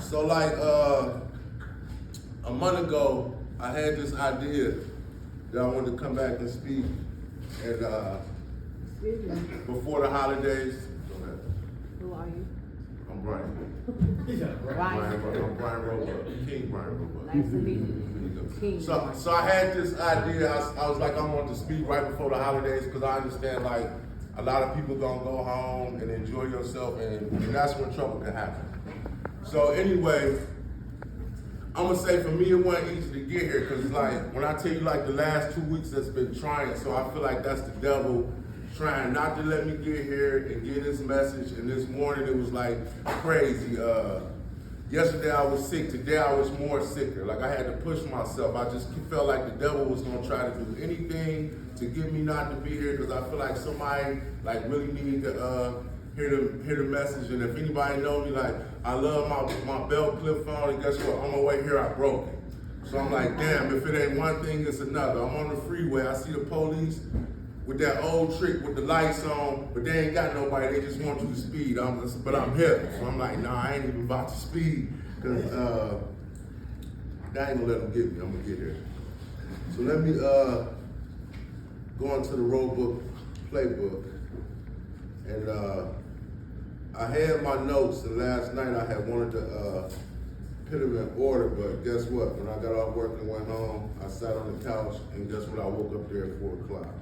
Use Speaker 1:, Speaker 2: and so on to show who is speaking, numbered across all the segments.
Speaker 1: So like a month ago, I had this idea that I wanted to come back and speak and before the holidays. Go ahead.
Speaker 2: Who are you?
Speaker 1: I'm Brian.
Speaker 2: Brian.
Speaker 1: I'm Brian Roebuck, King Brian Roebuck.
Speaker 2: Nice to meet you. King.
Speaker 1: So I had this idea. I was like, I wanted to speak right before the holidays because I understand like a lot of people gonna go home and enjoy yourself, and that's when trouble can happen. So anyway, I'm gonna say for me it wasn't easy to get here because it's like when I tell you like the last 2 weeks that's been trying, so I feel like that's the devil trying not to let me get here and get this message. And this morning it was like crazy. Yesterday I was sick. Today I was more sicker. Like I had to push myself. I just felt like the devil was gonna try to do anything to get me not to be here because I feel like somebody like really needed to hear the message. And if anybody know me, like I love my belt clip on, and guess what? On my way here I broke it. So I'm like, damn, if it ain't one thing, it's another. I'm on the freeway. I see the police with that old trick with the lights on, but they ain't got nobody, they just want you to speed. But I'm hip, so I'm like, nah, I ain't even about to speed, because that ain't gonna let them get me, I'm gonna get there. So let me go into the Roebuck playbook, and I had my notes, and last night I had wanted to put them in order, but guess what? When I got off work and went home, I sat on the couch, and guess what? I woke up there at 4 o'clock.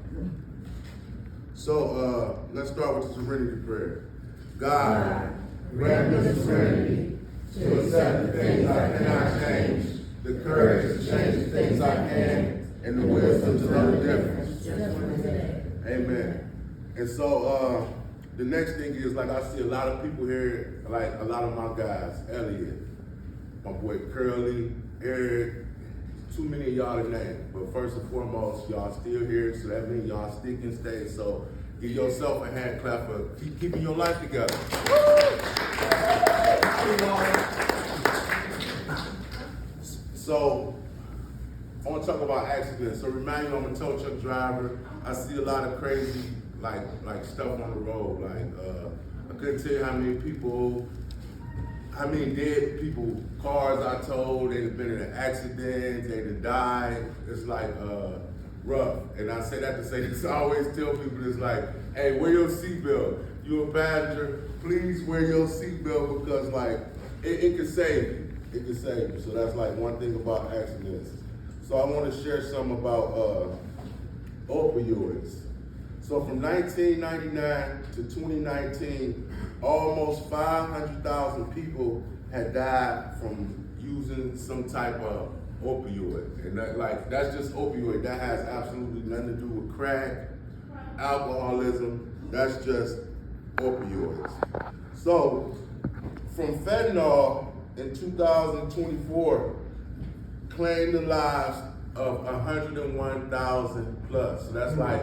Speaker 1: So let's start with the serenity prayer. God, grant me the serenity to accept the things I cannot change, the courage to change the things I can, and the wisdom to know the difference. Amen. And so the next thing is, like I see a lot of people here, like a lot of my guys, Elliot, my boy Curly, Eric, too many of y'all to name, but first and foremost, y'all still here, so that means y'all stick and stay. So give yourself a hand clap for keeping your life together. So I want to talk about accidents. So remind you, I'm a tow truck driver. I see a lot of crazy like stuff on the road. Like I couldn't tell you how many dead people, cars I towed, they've been in an accident, they've died. It's like rough. And I say that to say this, I always tell people, it's like, hey, wear your seatbelt. You a passenger, please wear your seatbelt because like, it can save you. It can save you. So that's like one thing about accidents. So I want to share some about opioids. So from 1999 to 2019, almost 500,000 people had died from using some type of opioid. And that's just opioid. That has absolutely nothing to do with crack, alcoholism. That's just opioids. So from fentanyl in 2024 claimed the lives of 101,000 plus. So that's like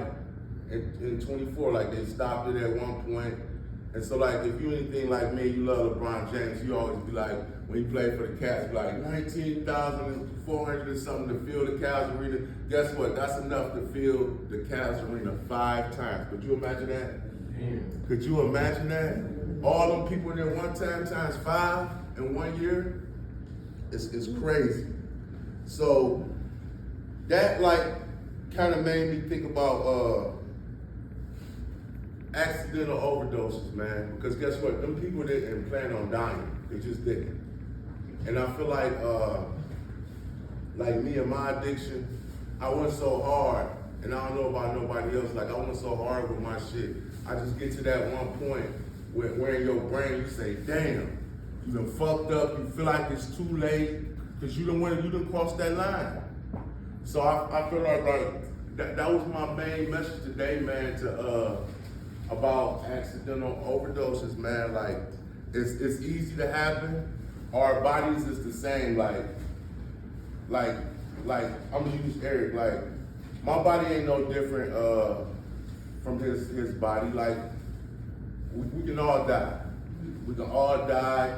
Speaker 1: in 24, like they stopped it at one point. And so like, if you anything like me, you love LeBron James, you always be like, when you play for the Cavs, be like 19,400 or something to fill the Cavs arena. Guess what? That's enough to fill the Cavs arena 5 times. Could you imagine that? Could you imagine that? All them people in there one time times 5 in 1 year? It's crazy. So that like kind of made me think about accidental overdoses, man. Because guess what? Them people didn't plan on dying. They just didn't. And I feel like me and my addiction, I went so hard, and I don't know about nobody else, like I went so hard with my shit. I just get to that one point where in your brain you say, damn, you done fucked up, you feel like it's too late, because you done crossed that line. So I feel like that was my main message today, man, about accidental overdoses, man. Like, it's easy to happen. Our bodies is the same. Like I'm gonna use Eric. Like, my body ain't no different from his body. Like, we can all die. We can all die.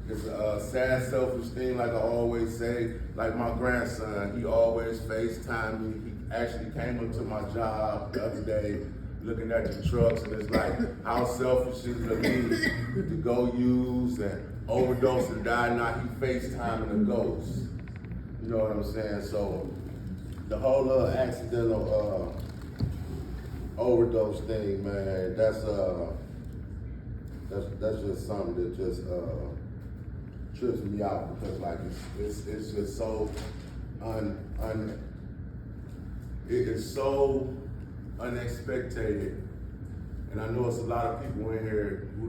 Speaker 1: It's a sad, selfish thing, like I always say. Like my grandson, he always FaceTime me. He actually came up to my job the other day looking at the trucks, and it's like how selfish is it to go use and overdose and die. Now he FaceTiming a ghost. You know what I'm saying? So the whole accidental overdose thing, man, that's just something that just trips me out, because like it's just so it is so unexpected. And I know it's a lot of people in here who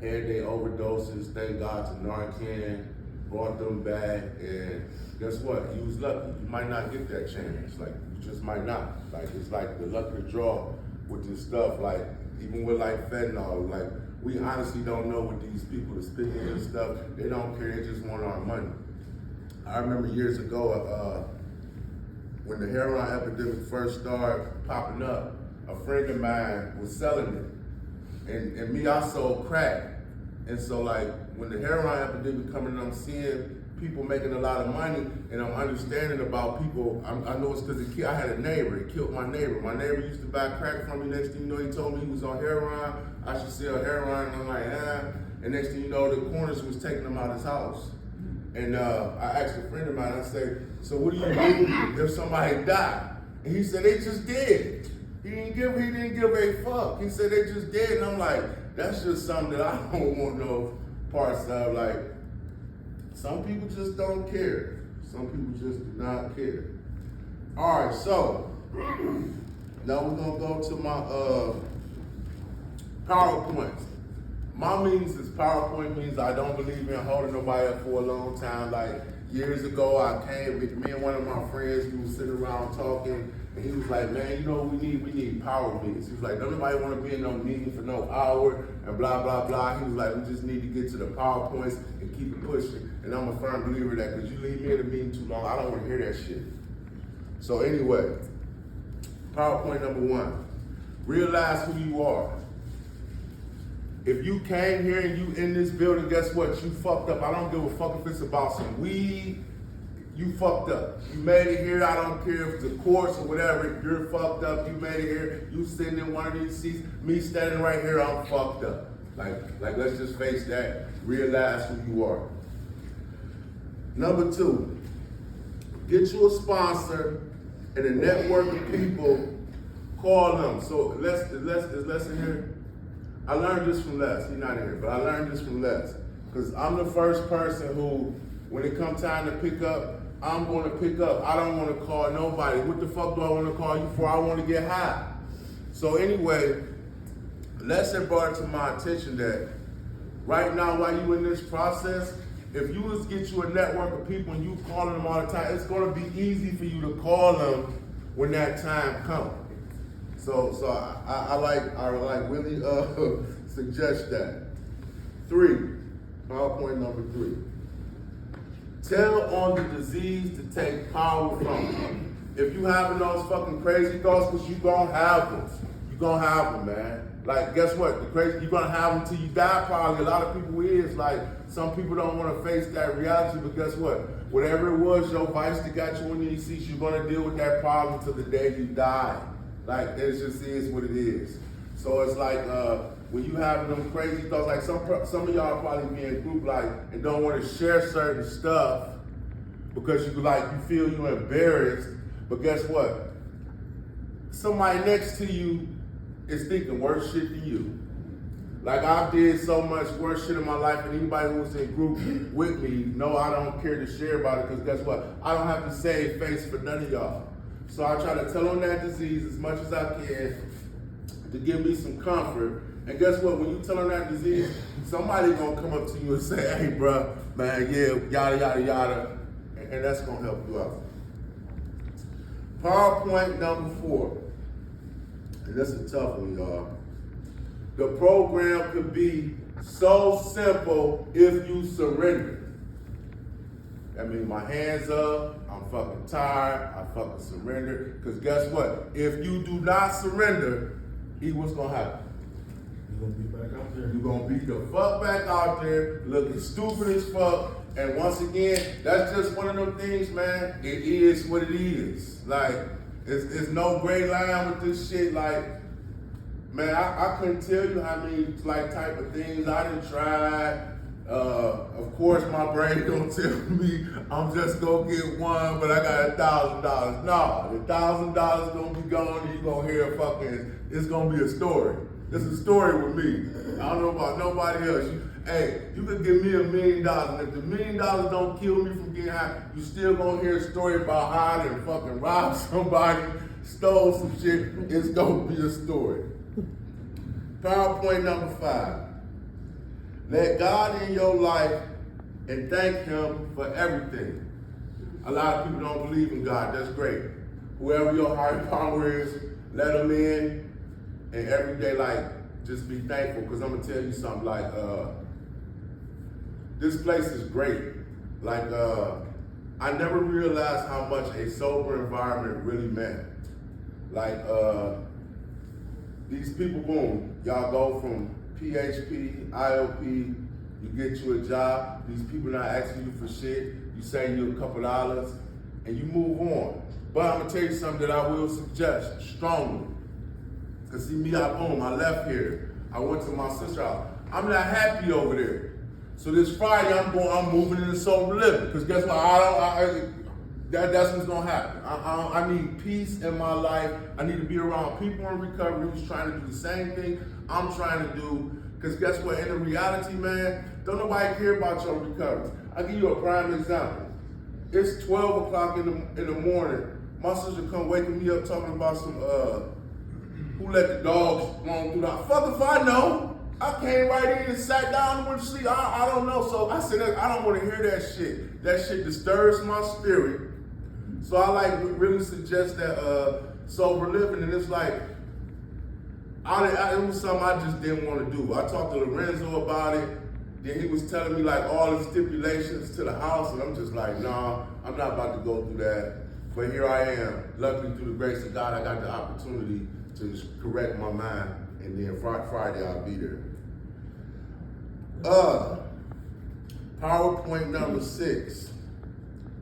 Speaker 1: had their overdoses. Thank God to Narcan brought them back, and guess what? You was lucky. You might not get that chance. Like, you just might not. Like, it's like the luck of the draw with this stuff. Like, even with like fentanyl, like, we honestly don't know what these people that's picking this stuff. They don't care. They just want our money. I remember years ago, when the heroin epidemic first started popping up, a friend of mine was selling it. And me, I sold crack. And so like, when the heroin epidemic coming, I'm seeing people making a lot of money, and I'm understanding about people. I know it's because I had a neighbor. It killed my neighbor. My neighbor used to buy crack from me. Next thing you know, he told me he was on heroin. I should sell heroin. And I'm like, And next thing you know, the corners was taking him out of his house. And I asked a friend of mine, I said, so what do you do if somebody died? And he said, they just dead. He didn't give a fuck. He said, they just dead. And I'm like, that's just something that I don't want no parts of. Like, some people just don't care. Some people just do not care. All right, so now we're gonna go to my PowerPoints. My means is PowerPoint means I don't believe in holding nobody up for a long time. Like years ago, I came with me and one of my friends, we was sitting around talking, and he was like, man, you know what we need power meetings. He was like, don't nobody want to be in no meeting for no hour and blah, blah, blah. He was like, we just need to get to the PowerPoints and keep it pushing. And I'm a firm believer of that, because you leave me in a meeting too long, I don't want to hear that shit. So anyway, PowerPoint number 1, realize who you are. If you came here and you in this building, guess what? You fucked up. I don't give a fuck if it's about some weed. You fucked up. You made it here. I don't care if it's the courts or whatever. If you're fucked up, you made it here. You sitting in one of these seats. Me standing right here, I'm fucked up. Like let's just face that. Realize who you are. Number 2, get you a sponsor and a network of people. Call them. So Les in here. I learned this from Les. He's not in here, but I learned this from Les. Because I'm the first person who, when it comes time to pick up, I'm going to pick up. I don't want to call nobody. What the fuck do I want to call you for? I want to get high. So anyway, Les had brought it to my attention that right now, while you in this process, if you just get you a network of people and you calling them all the time, it's going to be easy for you to call them when that time comes. So I really suggest that. 3, PowerPoint number 3. Tell on the disease to take power from you. If you having those fucking crazy thoughts, because you gonna have them. You gonna have them, man. Like, guess what? You're gonna have them till you die probably. A lot of people is like, some people don't want to face that reality, but guess what? Whatever it was, your vice that got you in these seats, you're gonna deal with that problem till the day you die. Like, it just is what it is. So it's like, when you have them crazy thoughts, like some of y'all probably be in a group like, and don't want to share certain stuff because you feel you're embarrassed. But guess what? Somebody next to you is thinking worse shit than you. Like, I did so much worse shit in my life, and anybody who was in group with me, know I don't care to share about it, because guess what? I don't have to save face for none of y'all. So I try to tell on that disease as much as I can to give me some comfort. And guess what? When you tell on that disease, somebody gonna come up to you and say, hey, bro, man, yeah, yada, yada, yada. And that's gonna help you out. PowerPoint number 4. And that's a tough one, y'all. The program could be so simple if you surrender. That means my hands up, I'm fucking tired, I fucking surrender. Because guess what? If you do not surrender, what's gonna happen?
Speaker 3: You're gonna be back out there.
Speaker 1: You're gonna be the fuck back out there, looking stupid as fuck. And once again, that's just one of them things, man. It is what it is. Like, It's no gray line with this shit. Like, man, I couldn't tell you how many like type of things I done tried. Of course, my brain gonna tell me I'm just gonna get one, but I got $1,000. No, the $1,000 gonna be gone, and you gonna hear it's gonna be a story. It's a story with me. I don't know about nobody else. You could give me $1 million, and if the $1 million don't kill me from getting high, you still gonna hear a story about how I done fucking robbed somebody, stole some shit. It's gonna be a story. PowerPoint number 5. Let God in your life and thank Him for everything. A lot of people don't believe in God. That's great. Whoever your higher power is, let Him in, and every day, like, just be thankful. Because I'm gonna tell you something. Like, this place is great. Like, I never realized how much a sober environment really meant. Like, these people, boom, y'all go from PHP, IOP, you get you a job, these people not asking you for shit, you save you a couple dollars, and you move on. But I'm gonna tell you something that I will suggest strongly. Cause see me, I left here. I went to my sister's house. I'm not happy over there. So this Friday, I'm moving into sober living. Cause guess what, that's what's gonna happen. I need peace in my life. I need to be around people in recovery who's trying to do the same thing I'm trying to do. Because guess what? In the reality, man, don't nobody care about your recovery. I'll give you a prime example. It's 12 o'clock in the morning. My sister come waking me up talking about some, who let the dogs roam through the house. Fuck if I know. I came right in and sat down and went to sleep. I don't know. So I said, I don't want to hear that shit. That shit disturbs my spirit. So I like really suggest that sober living, and it's like, it was something I just didn't want to do. I talked to Lorenzo about it, then he was telling me like all the stipulations to the house, and I'm just like, nah, I'm not about to go through that. But here I am. Luckily, through the grace of God, I got the opportunity to just correct my mind, and then Friday I'll be there. PowerPoint number 6.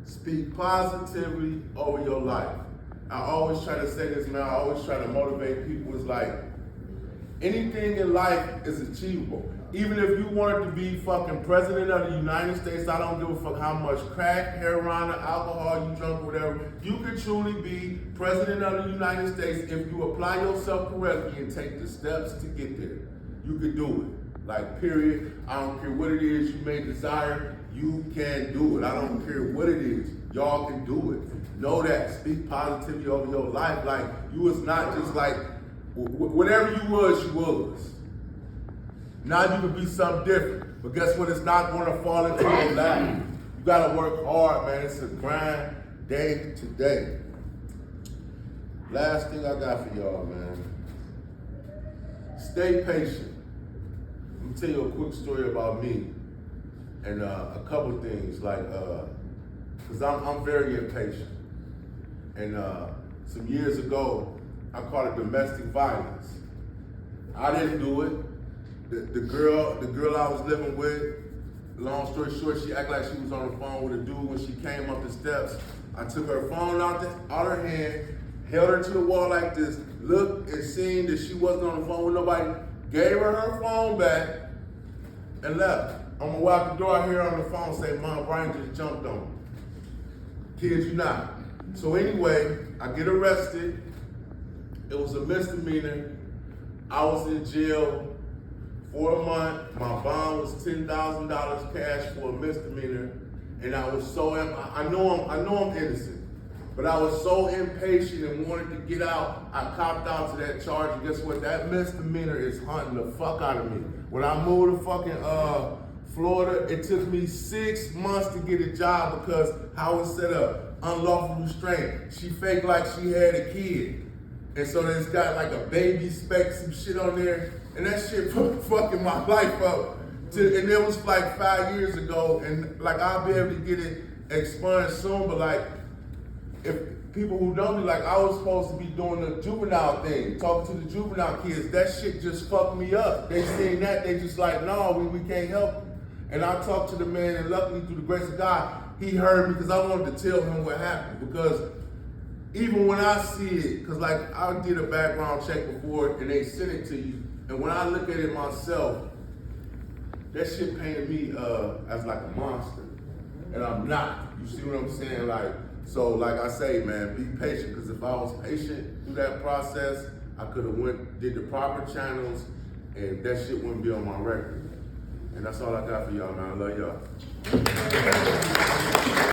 Speaker 1: Speak positively over your life. I always try to say this, man. I always try to motivate people. It's like, anything in life is achievable. Even if you wanted to be fucking president of the United States, I don't give a fuck how much crack, heroin, or alcohol you drunk, whatever. You could truly be president of the United States if you apply yourself correctly and take the steps to get there. You could do it. Like, period. I don't care what it is you may desire. You can do it. I don't care what it is. Y'all can do it. Know that. Speak positivity over your life. Like, you was not just like, whatever you was. Now you can be something different. But guess what? It's not going to fall into your lap. You got to work hard, man. It's a grind day to day. Last thing I got for y'all, man. Stay patient. Let me tell you a quick story about me. And a couple things, like, because I'm very impatient. And some years ago, I called it domestic violence. I didn't do it. The girl I was living with, long story short, she acted like she was on the phone with a dude when she came up the steps. I took her phone out her hand, held her to the wall like this, looked and seen that she wasn't on the phone with nobody, gave her phone back, and left. I'm gonna walk the door, I hear her on the phone say, Mom, Brian just jumped on me. Kid you not. So anyway, I get arrested. It was a misdemeanor. I was in jail for a month. My bond was $10,000 cash for a misdemeanor. And I was so, I know I'm innocent, but I was so impatient and wanted to get out. I copped out to that charge, and guess what? That misdemeanor is hunting the fuck out of me. When I moved to fucking Florida, it took me 6 months to get a job because how it's set up. Unlawful restraint. She faked like she had a kid. And so it's got like a baby speck, some shit on there. And that shit fucking my life up. And it was like 5 years ago. And like I'll be able to get it expunged soon. But like, if people who know me, like I was supposed to be doing the juvenile thing, talking to the juvenile kids. That shit just fucked me up. They seen that, they just like, no, we can't help you. And I talked to the man, and luckily through the grace of God, he heard me because I wanted to tell him what happened. Because even when I see it, cause like I did a background check before and they sent it to you, and when I look at it myself, that shit painted me as like a monster, and I'm not. You see what I'm saying? Like, so like I say, man, be patient, cause if I was patient through that process, I could have did the proper channels, and that shit wouldn't be on my record. And that's all I got for y'all, man. I love y'all.